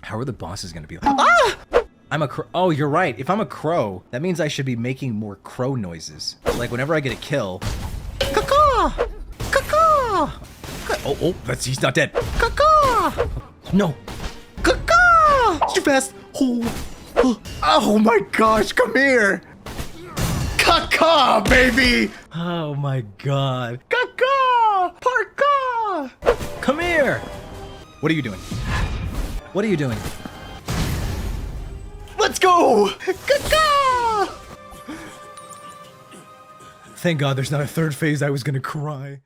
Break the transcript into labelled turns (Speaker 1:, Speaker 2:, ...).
Speaker 1: How are the bosses gonna be like? Ah! I'm a crow. Oh, you're right. If I'm a crow, that means I should be making more crow noises. Like whenever I get a kill. Caw-caw! Caw-caw! Oh, he's not dead. Caw-caw! No. Caw-caw! Too fast. Oh my gosh, come here. Caw-caw, baby! Oh my god. Caw-caw! Parka! Come here! What are you doing? What are you doing? Let's go! Caw-caw! Thank God there's not a third phase. I was gonna cry.